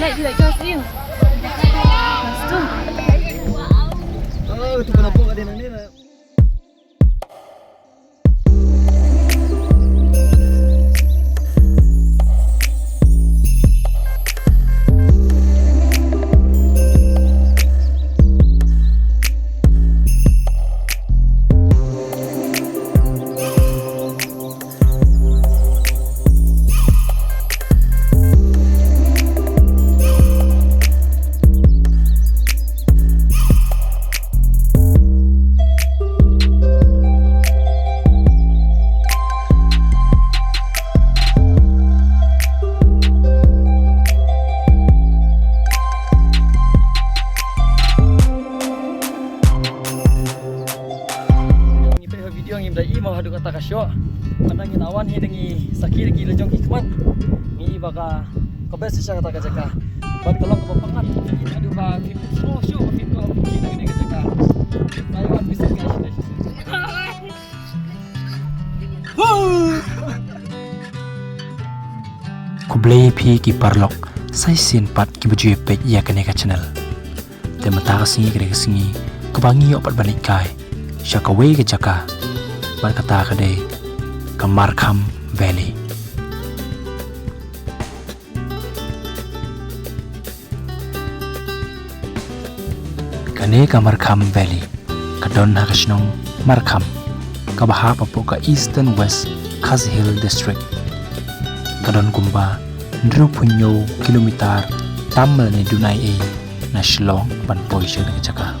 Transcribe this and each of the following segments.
like khasi. Lepas tu. Oh, tu kenapa ada ni lah. Mau hadu kata kasyo pandangin awan hi dengi sakir gi lejong ki kman mi baga kobes sya kata kajaka bag tolong ke pangat hadu ba fit so syo fit ko ki dengi kajaka taiwan bisa guys kublei phi ki parlok sai sin pat ki bujue pe ya kane ka channel te mata ka singi kre ka singi kabangi opat banikai syakawe ke jaka berkata kedai ke Markham Valley. Kane ke Markham Valley, kadon hakasnong Markham, kabaha papo ke Eastern West Khasi Hill District. Kadon kumba 20 kilometer tamal ni dunai e na Shillong ban poi sya ke jaka.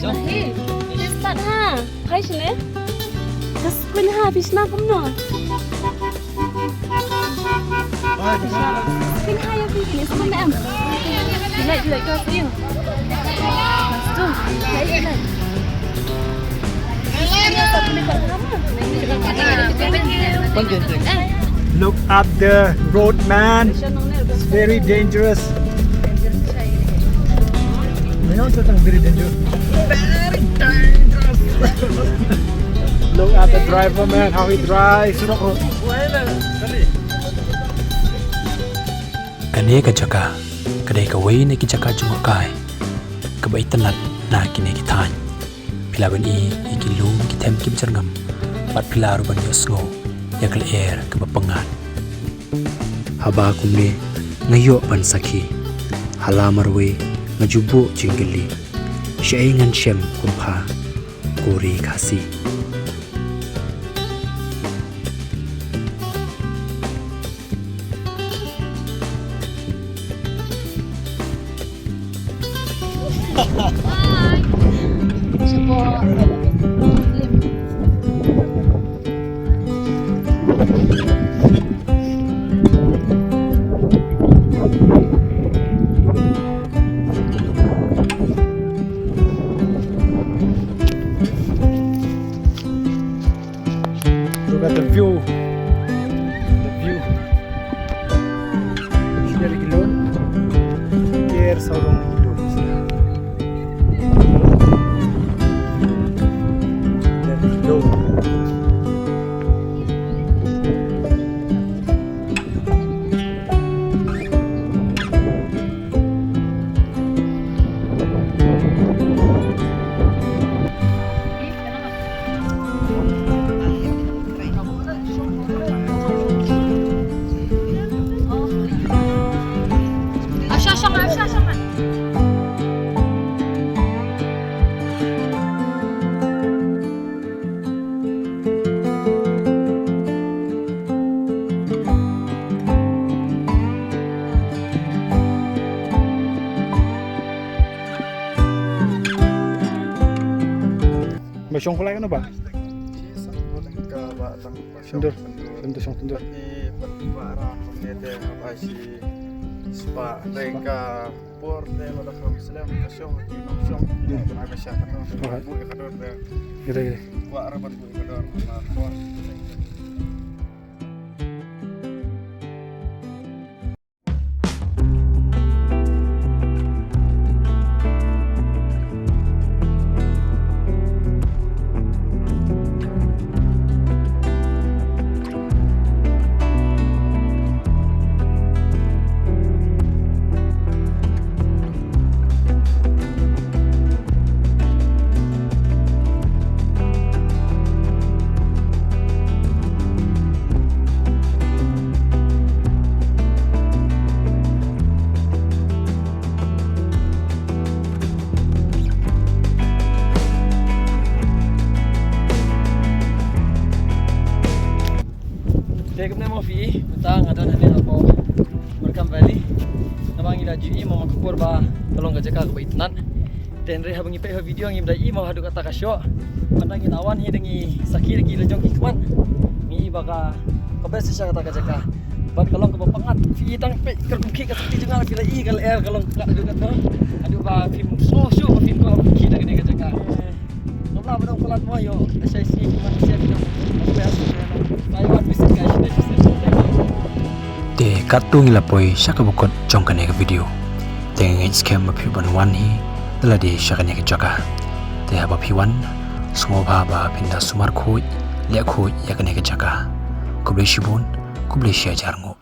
Hey, this part ha. Hai sini. Das kun ha bisna kumno. Kun ha ya bisni sama am. Like khasi. Lepas tu, Look up the road, man. It's very dangerous. Very dangerous. Very dangerous. Look at the driver, man, how he drives. Kane ka jaka kadai ka wei ne ki jaka junga kai ka bai talat na ki ne ki than pilaban i ki lum ki them ki charngam pat pilaru ban yosgo yakal air ka bapangan haba kumne ngayo ban sakhi halamarwe ngajubo jingli shaingan shem kumpha kori khasi Look at the view. The view. Dari kilo. Kier saurong kilo. Dari kilo. Masyong kulay ano ba? Sundur. Sundur. Di pertukaran pemede apa si spa mereka porte lo dah kami selam kasyong kasyong ada syak atau bu kador deh Gede. wa rabat bu kador ma por fi utang ada nanti apa Markham Valley namangi laju i mau makukur ba tolong gajaka ke baitnan dan reha bangi pe video ngi dai mau hadu kata kasyo pandangin awan hi dengi sakir gi lejong ikman mi baka kabes sya kata gajaka bat kalong ke pangat fi tang pe kerkuki ka sakti jengal fi lai gal air kalong ka adu kata adu ba film so film ko ki da gajaka nobla badong pelat mo yo asai si man sia film Taiwan visit guys te katung ila poi shaka bukot jong kane ka video te ngai scam ma phiban wan hi la de shaka ne ka jaka te ha ba phiwan smo ba ba pinda sumar khoi le khoi ya kane ka jaka kuble shibun kuble shia jarngo